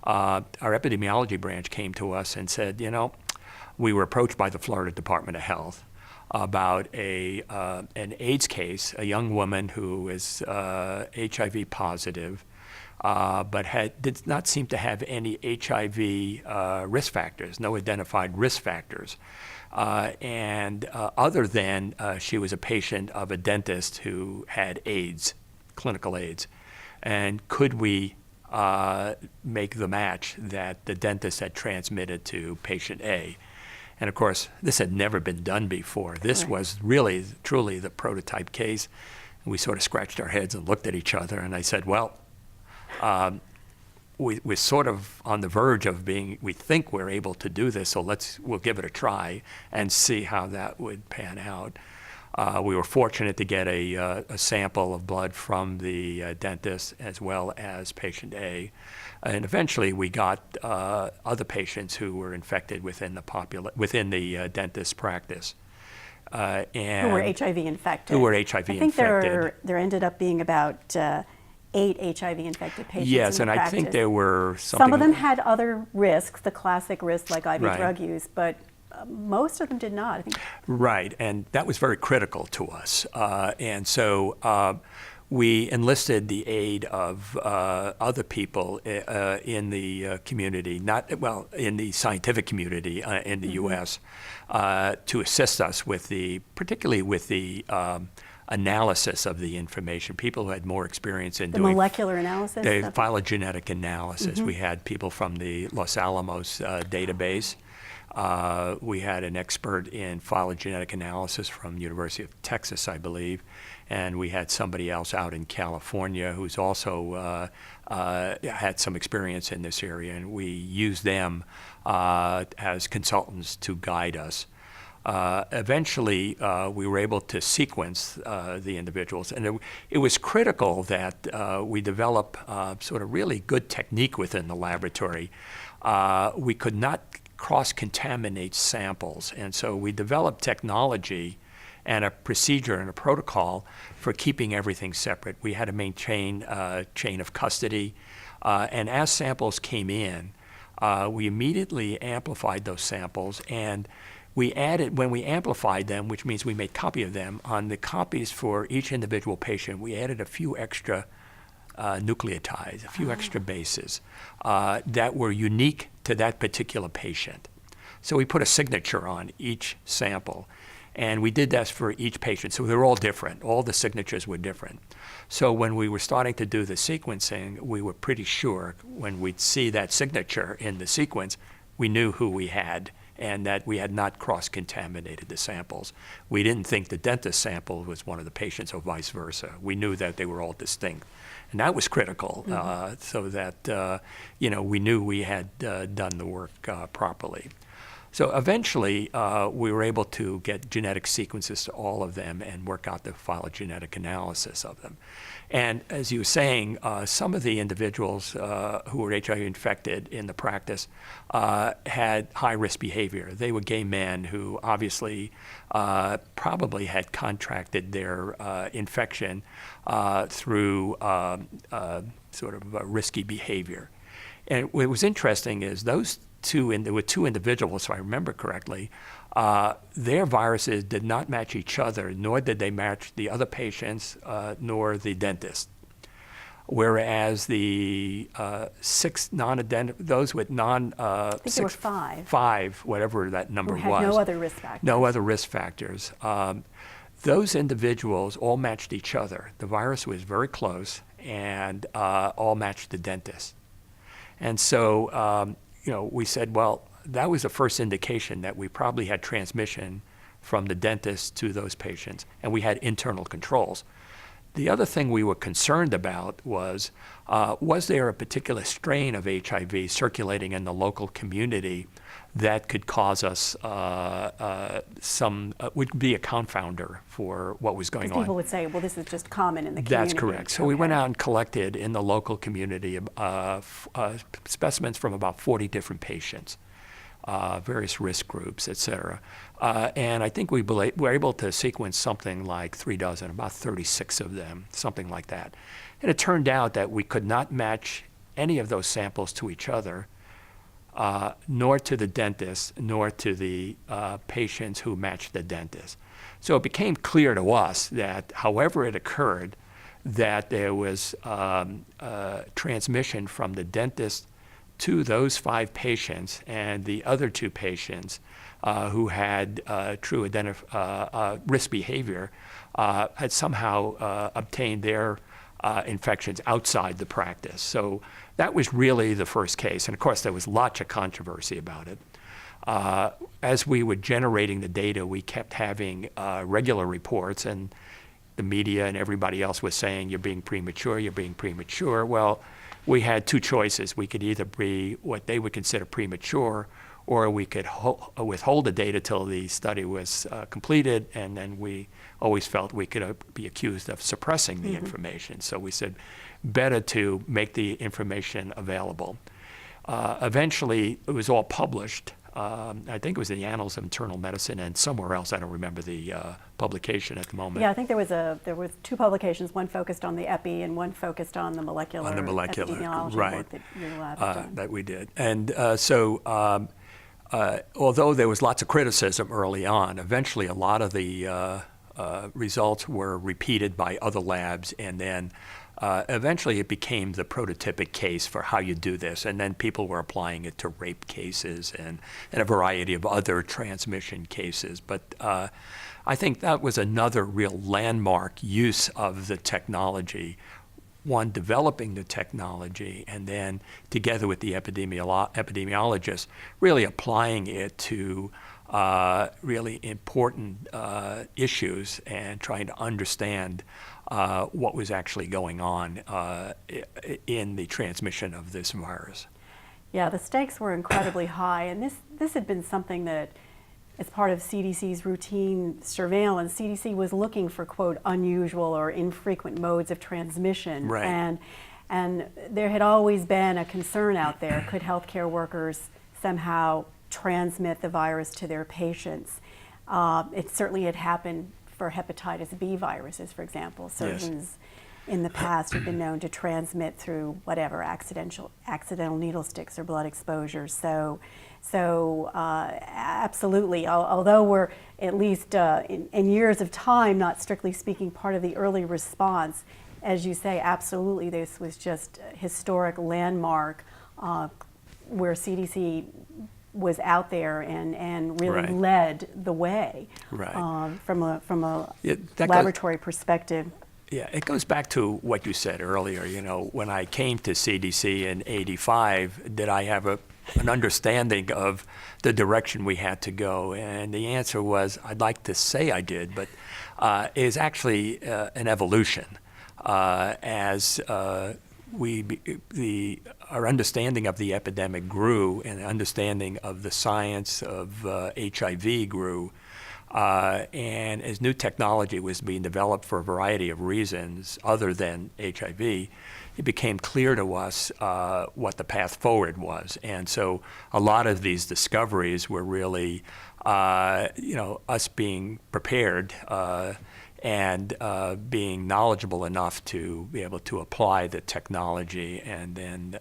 Our epidemiology branch came to us and said, you know, we were approached by the Florida Department of Health about an AIDS case, a young woman who is HIV positive, but did not seem to have any HIV risk factors, no identified risk factors. And other than she was a patient of a dentist who had AIDS, clinical AIDS. And could we make the match that the dentist had transmitted to patient A? And of course, this had never been done before. This was really, truly the prototype case. And we sort of scratched our heads and looked at each other, and I said, well, we're sort of on the verge of we think we're able to do this, so we'll give it a try and see how that would pan out. We were fortunate to get a sample of blood from the dentist as well as patient A. And eventually we got other patients who were infected within the dentist's practice. And who were HIV infected. Who were HIV infected. I think there ended up being about 8 HIV-infected patients. Yes, in the and practice. I think there were something. Some of them had other risks, the classic risks like IV drug use, but most of them did not. I think. Right, and that was very critical to us. And so we enlisted the aid of other people in the community, in the scientific community in the U.S. To assist us particularly with the analysis of the information. People who had more experience in doing molecular analysis? The phylogenetic analysis. We had people from the Los Alamos database. We had an expert in phylogenetic analysis from the University of Texas, I believe, and we had somebody else out in California who's also had some experience in this area, and we used them as consultants to guide us. Eventually, we were able to sequence the individuals, and it was critical that we develop sort of really good technique within the laboratory. We could not cross-contaminate samples, and so we developed technology and a procedure and a protocol for keeping everything separate. We had to maintain a chain of custody, and as samples came in, we immediately amplified those samples, and when we amplified them, which means we made copy of them, on the copies for each individual patient, we added a few extra nucleotides, a few extra bases that were unique to that particular patient. So we put a signature on each sample, and we did that for each patient. So they were all different. All the signatures were different. So when we were starting to do the sequencing, we were pretty sure when we'd see that signature in the sequence, we knew who we had, and that we had not cross-contaminated the samples. We didn't think the dentist sample was one of the patients or vice versa. We knew that they were all distinct. And that was critical, so that we knew we had done the work properly. So eventually, we were able to get genetic sequences to all of them and work out the phylogenetic analysis of them. And as you were saying, some of the individuals who were HIV infected in the practice had high-risk behavior. They were gay men who obviously probably had contracted their infection through sort of risky behavior. And what was interesting is there were two individuals, if I remember correctly, their viruses did not match each other, nor did they match the other patients, nor the dentist. Whereas the 6 non-identified, those with I think there were 5. 5, whatever that number was. Who had no other risk factors. No other risk factors. Those individuals all matched each other. The virus was very close, and all matched the dentist. And so, we said, well, that was the first indication that we probably had transmission from the dentist to those patients, and we had internal controls. The other thing we were concerned about was there a particular strain of HIV circulating in the local community that could cause us would be a confounder for what was going on. People would say, well, this is just common in the That's community. correct. So we went out and collected in the local community specimens from about 40 different patients, various risk groups, et cetera. And I think we were able to sequence something like 36, about 36 of them, something like that. And it turned out that we could not match any of those samples to each other, nor to the dentist, nor to the patients who matched the dentist. So it became clear to us that however it occurred, that there was transmission from the dentist to those 5 patients, and the other 2 patients who had true risk behavior had somehow obtained their infections outside the practice. So that was really the first case. And of course, there was lots of controversy about it. As we were generating the data, we kept having regular reports, and the media and everybody else was saying, you're being premature, you're being premature. Well, we had 2 choices. We could either be what they would consider premature, or we could withhold the data till the study was completed, and then we always felt we could be accused of suppressing the information. So we said, better to make the information available. Eventually, it was all published. I think it was in the Annals of Internal Medicine and somewhere else. I don't remember the publication at the moment. Yeah, I think there was 2 publications, one focused on the epi and one focused on the molecular epidemiology work that your lab had done. That we did. And although there was lots of criticism early on, eventually a lot of the results were repeated by other labs, and then eventually it became the prototypic case for how you do this, and then people were applying it to rape cases and a variety of other transmission cases. But I think that was another real landmark use of the technology, one, developing the technology, and then together with the epidemiologists, really applying it to really important issues and trying to understand what was actually going on in the transmission of this virus. Yeah, the stakes were incredibly high, and this had been something that, as part of CDC's routine surveillance, CDC was looking for, quote, unusual or infrequent modes of transmission. Right. And there had always been a concern out there, could healthcare workers somehow transmit the virus to their patients? It certainly had happened for hepatitis B viruses, for example. Surgeons in the past have been known to transmit through whatever, accidental needle sticks or blood exposure. So absolutely, although we're at least in years of time, not strictly speaking, part of the early response, as you say, absolutely, this was just a historic landmark where CDC was out there and really led the way from a laboratory perspective. Yeah, it goes back to what you said earlier. You know, when I came to CDC in '85, did I have an understanding of the direction we had to go? And the answer was, I'd like to say I did, but it is actually an evolution as our understanding of the epidemic grew, and the understanding of the science of HIV grew. And as new technology was being developed for a variety of reasons other than HIV, it became clear to us what the path forward was. And so a lot of these discoveries were really, us being prepared and being knowledgeable enough to be able to apply the technology, and then,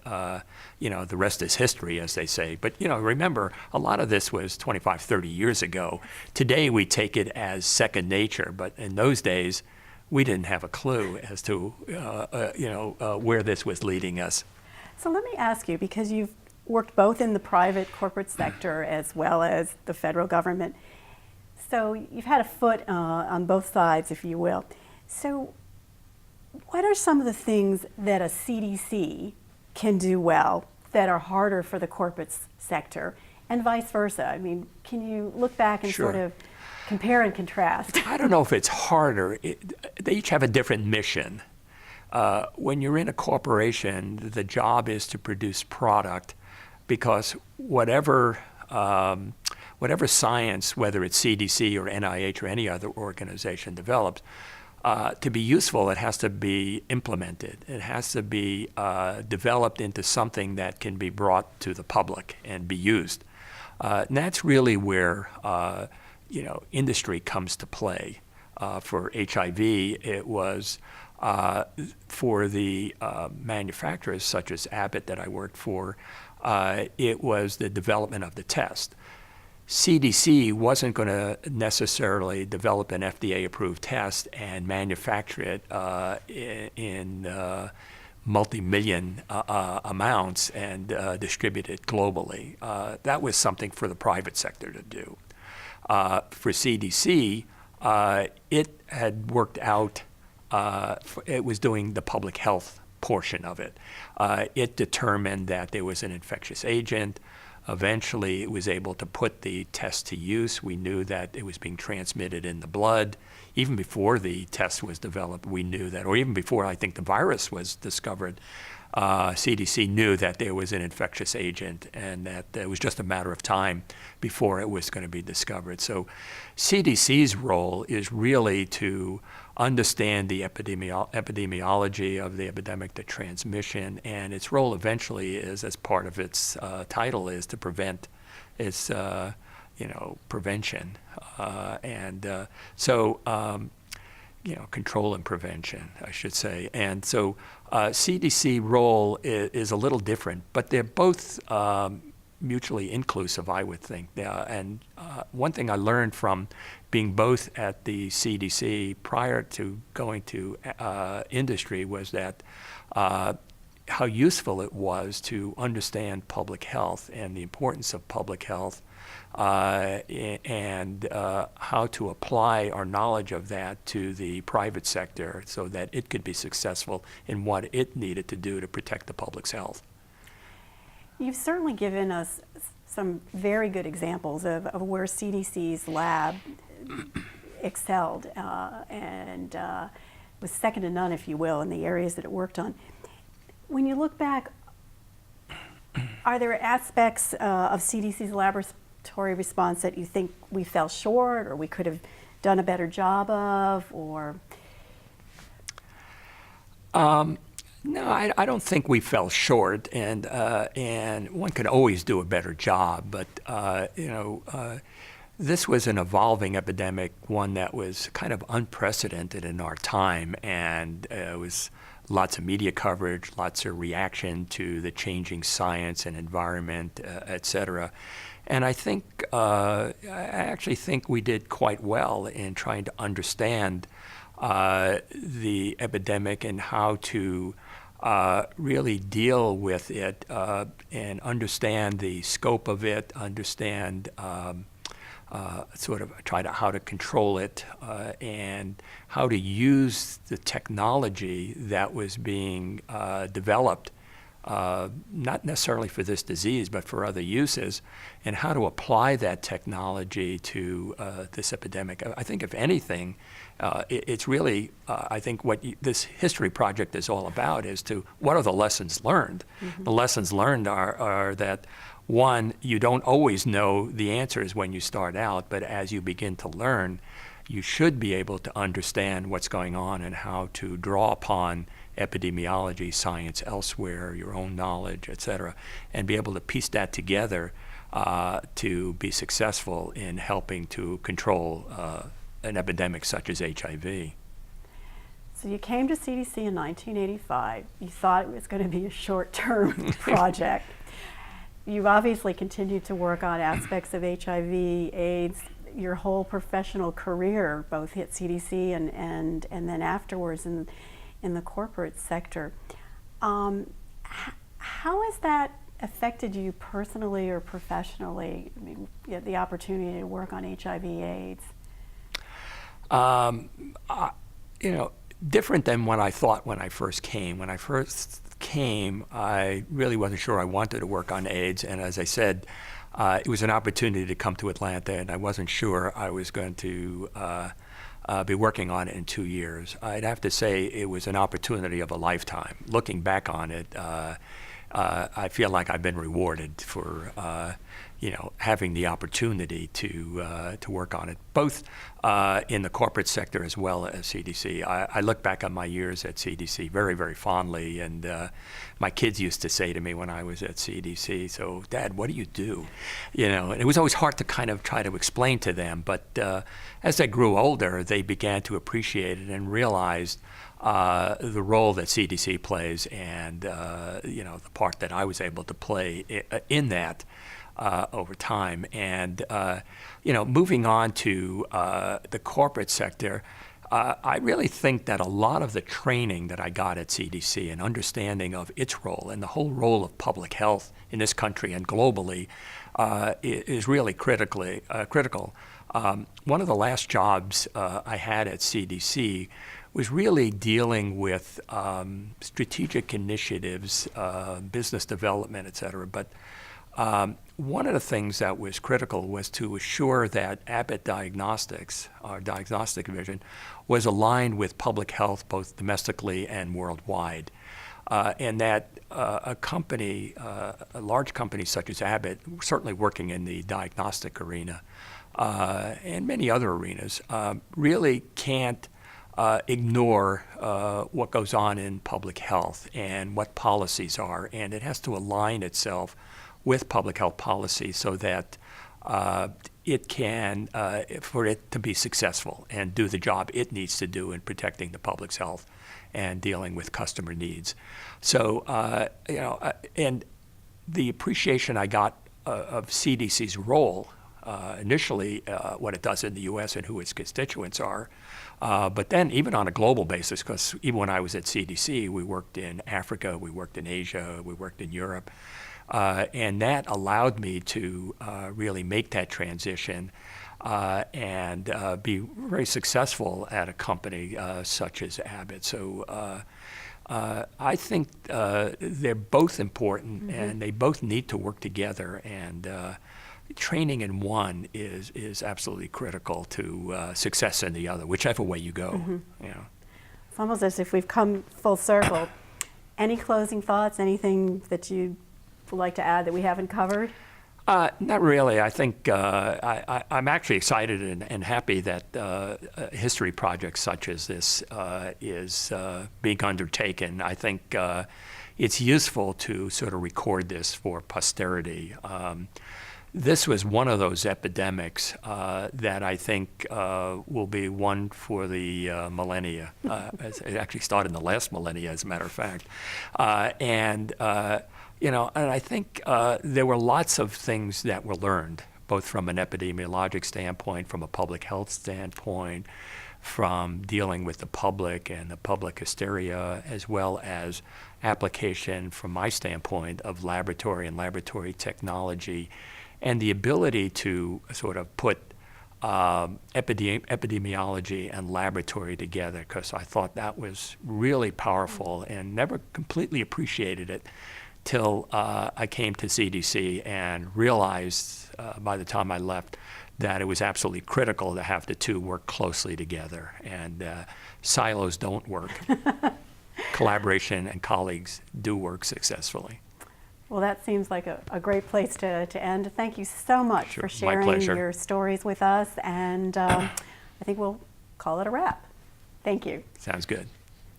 the rest is history, as they say. But, remember, a lot of this was 25, 30 years ago. Today, we take it as second nature, but in those days, we didn't have a clue as to, where this was leading us. So let me ask you, because you've worked both in the private corporate sector as well as the federal government, so you've had a foot on both sides, if you will. So what are some of the things that a CDC can do well that are harder for the corporate sector, and vice versa? I mean, can you look back and Sure. sort of Compare and contrast. I don't know if it's harder. They each have a different mission. When you're in a corporation, the job is to produce product because whatever science, whether it's CDC or NIH or any other organization develops, to be useful, it has to be implemented. It has to be developed into something that can be brought to the public and be used. And that's really where industry comes to play. For HIV, it was for the manufacturers such as Abbott that I worked for, it was the development of the test. CDC wasn't going to necessarily develop an FDA-approved test and manufacture it in multi-million amounts and distribute it globally. That was something for the private sector to do. For CDC, it had worked out, it was doing the public health portion of it. It determined that there was an infectious agent. Eventually, it was able to put the test to use. We knew that it was being transmitted in the blood. Even before the test was developed, we knew that, or even before I think the virus was discovered, CDC knew that there was an infectious agent and that it was just a matter of time before it was going to be discovered. So CDC's role is really to understand the epidemiology of the epidemic, the transmission, and its role eventually is, as part of its title, is to prevent its, prevention. Control and prevention, I should say. And so CDC role is a little different, but they're both mutually inclusive, I would think. One thing I learned from being both at the CDC prior to going to industry was that how useful it was to understand public health and the importance of public health and how to apply our knowledge of that to the private sector so that it could be successful in what it needed to do to protect the public's health. You've certainly given us some very good examples of where CDC's lab excelled and was second to none, if you will, in the areas that it worked on. When you look back, are there aspects of CDC's laboratory response that you think we fell short or we could have done a better job of, or? No, I don't think we fell short, and one could always do a better job. But this was an evolving epidemic, one that was kind of unprecedented in our time, and it was lots of media coverage, lots of reaction to the changing science and environment, et cetera. And I actually think we did quite well in trying to understand the epidemic and how to really deal with it and understand the scope of it, understand how to control it and how to use the technology that was being developed, not necessarily for this disease, but for other uses, and how to apply that technology to this epidemic. I think, if anything, it's really, I think what this history project is all about is what are the lessons learned? Mm-hmm. The lessons learned are that, one, you don't always know the answers when you start out, but as you begin to learn, you should be able to understand what's going on and how to draw upon epidemiology, science elsewhere, your own knowledge, et cetera, and be able to piece that together to be successful in helping to control an epidemic such as HIV. So you came to CDC in 1985. You thought it was going to be a short-term project. You've obviously continued to work on aspects of HIV, AIDS, your whole professional career, both at CDC and then afterwards in the corporate sector. How has that affected you personally or professionally? I mean, you had the opportunity to work on HIV/AIDS. Different than what I thought when I first came. When I first came, I really wasn't sure I wanted to work on AIDS, and as I said, it was an opportunity to come to Atlanta, and I wasn't sure I was going to be working on it in 2 years. I'd have to say it was an opportunity of a lifetime. Looking back on it, I feel like I've been rewarded for having the opportunity to work on it, both in the corporate sector as well as CDC. I look back on my years at CDC very, very fondly, and my kids used to say to me when I was at CDC, "So, Dad, what do you do?" And it was always hard to kind of try to explain to them, but as they grew older, they began to appreciate it and realized the role that CDC plays and the part that I was able to play in that over time. And moving on to the corporate sector, I really think that a lot of the training that I got at CDC and understanding of its role and the whole role of public health in this country and globally is really critical. One of the last jobs I had at CDC was really dealing with strategic initiatives, business development, et cetera. But one of the things that was critical was to assure that Abbott Diagnostics, our diagnostic division, was aligned with public health both domestically and worldwide. And that a large company such as Abbott, certainly working in the diagnostic arena and many other arenas, really can't ignore what goes on in public health and what policies are. And it has to align itself with public health policy so that it can, for it to be successful and do the job it needs to do in protecting the public's health and dealing with customer needs. So, and the appreciation I got of CDC's role, initially what it does in the U.S. and who its constituents are, but then even on a global basis, because even when I was at CDC, we worked in Africa, we worked in Asia, we worked in Europe, and that allowed me to really make that transition and be very successful at a company such as Abbott. So I think they're both important, and they both need to work together, and training in one is absolutely critical to success in the other, whichever way you go. It's almost as if we've come full circle. Any closing thoughts, anything that you'd like to add that we haven't covered? Not really. I think I'm actually excited and happy that a history project such as this is being undertaken. I think it's useful to sort of record this for posterity. This was one of those epidemics that I think will be one for the millennia. It actually started in the last millennia, as a matter of fact. And I think there were lots of things that were learned, both from an epidemiologic standpoint, from a public health standpoint, from dealing with the public and the public hysteria, as well as application, from my standpoint, of laboratory and laboratory technology, and the ability to sort of put epidemiology and laboratory together, because I thought that was really powerful and never completely appreciated it till I came to CDC and realized by the time I left that it was absolutely critical to have the two work closely together. And silos don't work. Collaboration and colleagues do work successfully. Well, that seems like a great place to end. Thank you so much for sharing your stories with us, and I think we'll call it a wrap. Thank you. Sounds good.